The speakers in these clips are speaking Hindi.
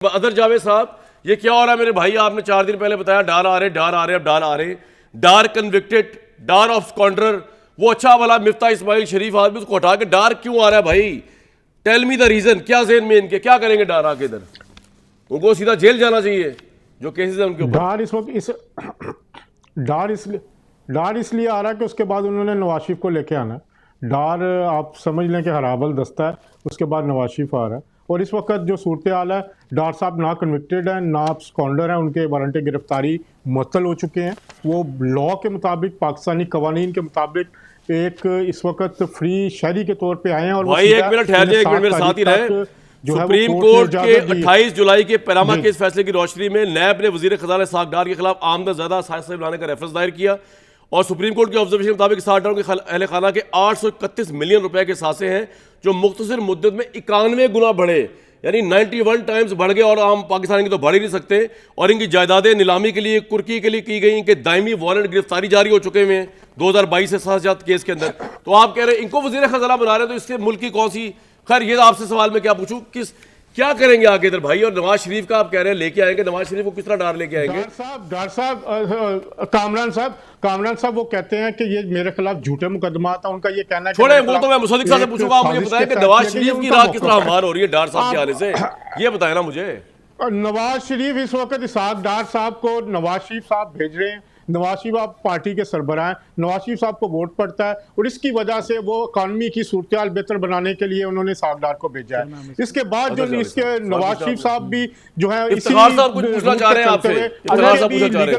अदर जावेद साहब, ये क्या हो रहा है मेरे भाई? आपने 4 दिन पहले बताया डार आ रहे, डार आ रहे, अब डार आ रहे, डार कन्विक्टेड, डार ऑफ स्कॉन्ड्रर, वो अच्छा वाला मिफ्ता इस्माइल शरीफ आदमी, उसको हटा के डार क्यों आ रहा है भाई? Tell me the reason. क्या जेन में इनके, क्या करेंगे डार आके इधर? उनको सीधा जेल जाना चाहिए जो केसेस है उनके ऊपर। डार इस वक्त डार इसलिए आ रहा है कि उसके बाद उन्होंने नवाज शरीफ को लेके आना है। डार आप समझ लें कि हराबल दस्ता है, उसके बाद नवाज शरीफ आ रहा है। और इस वक्त जो सूरत हाल है, डार साहब ना कन्विक्टेड है ना स्कॉन्डर है, उनके वारंट गिरफ्तारी मुअत्तल हो चुके हैं। वो लॉ के मुताबिक, पाकिस्तानी कवानीन के मुताबिक एक इस वक्त फ्री शहरी के तौर पे आए हैं। और भाई एक मिनट ठहर जाए, एक मिनट मेरे साथ ही रहे। सुप्रीम कोर्ट के 28 जुलाई के पैनामा केस फैसले की रोशनी में नैब ने वजीर खजाना इसहाक डार के खिलाफ आमदन ज़्यादा साजिश लाने का रेफरेंस दायर किया और सुप्रीम कोर्ट के ऑब्जर्वेशन के मुताबिक इसहाक डार के अहल खाना के 831 मिलियन रुपए के सासे हैं जो मुख्तसर मुद्दत में 91 गुना बढ़े, यानी 91 टाइम्स बढ़ गए। और आम पाकिस्तान की तो बढ़ ही नहीं सकते। और इनकी जायदादें नीलामी के लिए, कुर्की के लिए की गई, इनके दायमी वारंट गिरफ्तारी जारी हो चुके हैं 2022 से 7 केस के अंदर। तो आप कह रहे हैं इनको वजीर खजाना बना रहे हैं, तो इससे मुल्क की कौन सी? खैर ये आपसे सवाल मैं क्या पूछूं, क्या करेंगे आगे इधर भाई? और नवाज शरीफ का आप कह रहे हैं लेके आएंगे, नवाज शरीफ को किस तरह डार लेके आएंगे? कामरान साहब वो कहते हैं कि ये मेरे खिलाफ झूठे मुकदमा था, उनका ये कहना है। छोड़े वो तो मैं मुसद्दिक साहब से पूछूंगा। आप मुझे बताएं कि नवाज शरीफ की राह किस तरह हमवार हो रही है डार साहब के आने से, ये बताएं ना मुझे। नवाज शरीफ इस वक्त इसहाक डार साहब को नवाज शरीफ साहब भेज रहे हैं। नवाज शरीफ आप पार्टी के सरबराह हैं, नवाज शरीफ साहब को वोट पड़ता है और इसकी वजह से वो इकानमी की सूरत हाल बेहतर बनाने के लिए उन्होंने इसहाक डार को भेजा है। इसके बाद जो इसके नवाज शरीफ साहब भी जो है इफ्तिखार साहब कुछ पूछना चाह रहे हैं आपसे, इफ्तिखार साहब पूछना चाह रहे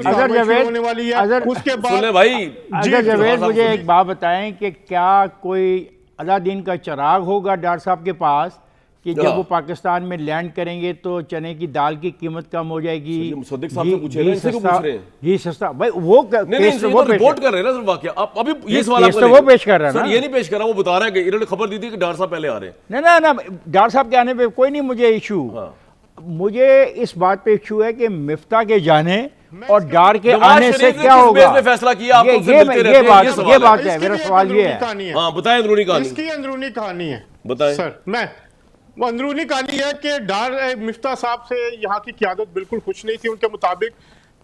हैं। होने वाली है उसके बाद भाई अगर जवेद मुझे एक बात बताएं कि क्या कोई अलादीन का चिराग होगा डार साहब के पास कि जब वो पाकिस्तान में लैंड करेंगे तो चने की दाल की कीमत कम हो जाएगी? मुसद्दिक साहब से पूछे ना, इनसे क्यों पूछ रहे हैं? घी सस्ता भाई वो केस वो रिपोर्ट कर रहे हैं ना सर वाकया। आप अभी ये सवाल आपको वो पेश कर रहा है ना, ये नहीं पेश कर रहा, वो बता रहा है कि इन्होंने खबर दी थी कि डार साहब पहले आ रहे हैं। ना ना डार साहब के आने पे कोई नहीं मुझे इशू। मुझे इस बात पे इशू है कि मिफ्ता के जाने और डार के आने से क्या होगा, फैसला किया ये बात है। मेरा सवाल ये है, बताएं अंदरूनी कहानी। इसकी अंदरूनी कहानी है, बताएं सर। मैं अंदरूनी कहानी है कि डार मिफ्ता साहब से यहाँ की क़यादत बिल्कुल खुश नहीं थी। उनके मुताबिक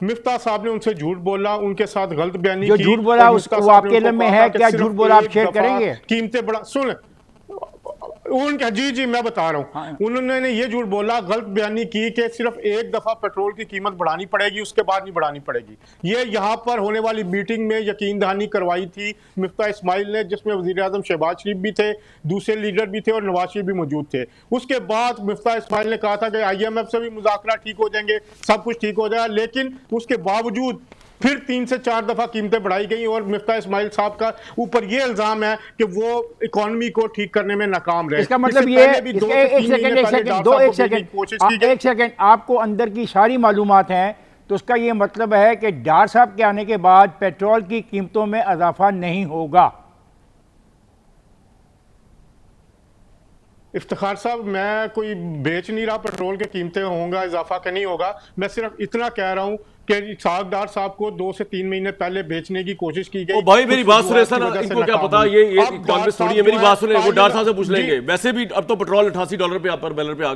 मिफ्ता साहब ने उनसे झूठ बोला, उनके साथ गलत बयानी की। झूठ बोला उसको वाकई में है क्या? झूठ बोला आप शेयर करेंगे? कीमतें बढ़ा, सुन उनका जी मैं बता रहा हूँ। हाँ। उन्होंने ये झूठ बोला, गलत बयानी की कि सिर्फ एक दफा पेट्रोल की कीमत बढ़ानी पड़ेगी, उसके बाद नहीं बढ़ानी पड़ेगी। ये यहाँ पर होने वाली मीटिंग में यकीन दहानी करवाई थी मिफ्ता इस्माइल ने, जिसमें वजीर आजम शहबाज शरीफ भी थे, दूसरे लीडर भी थे और नवाज शरीफ भी मौजूद थे। उसके बाद मिफ्ता इस्माइल ने कहा था कि IMF से भी मुज़ाकरा ठीक हो जाएंगे, सब कुछ ठीक हो जाएगा। लेकिन उसके बावजूद फिर 3 से 4 दफा कीमतें बढ़ाई गई और मिफ्ता इस्माइल साहब का ऊपर ये इल्जाम है कि वो इकोनॉमी को ठीक करने में नाकाम रहे। इसका मतलब ये एक सेकंड आपको अंदर की सारी मालूमात हैं, तो उसका ये मतलब है कि डार साहब के आने के बाद पेट्रोल की कीमतों में इजाफा नहीं होगा। इफ्तिखार साहब, मैं कोई बेच नहीं रहा पेट्रोल की कीमतें होंगे, इजाफा का नहीं होगा। मैं सिर्फ इतना कह रहा हूँ कि इसहाक डार साहब को 2 से 3 महीने पहले बेचने की कोशिश की गई। भाई मेरी बात सुने सर, इनको क्या पता ये कांग्रेस थोड़ी है। मेरी बात सुने, वो डार साहब से पूछ लेंगे। वैसे भी अब तो पेट्रोल $88 पे बैरल पे आ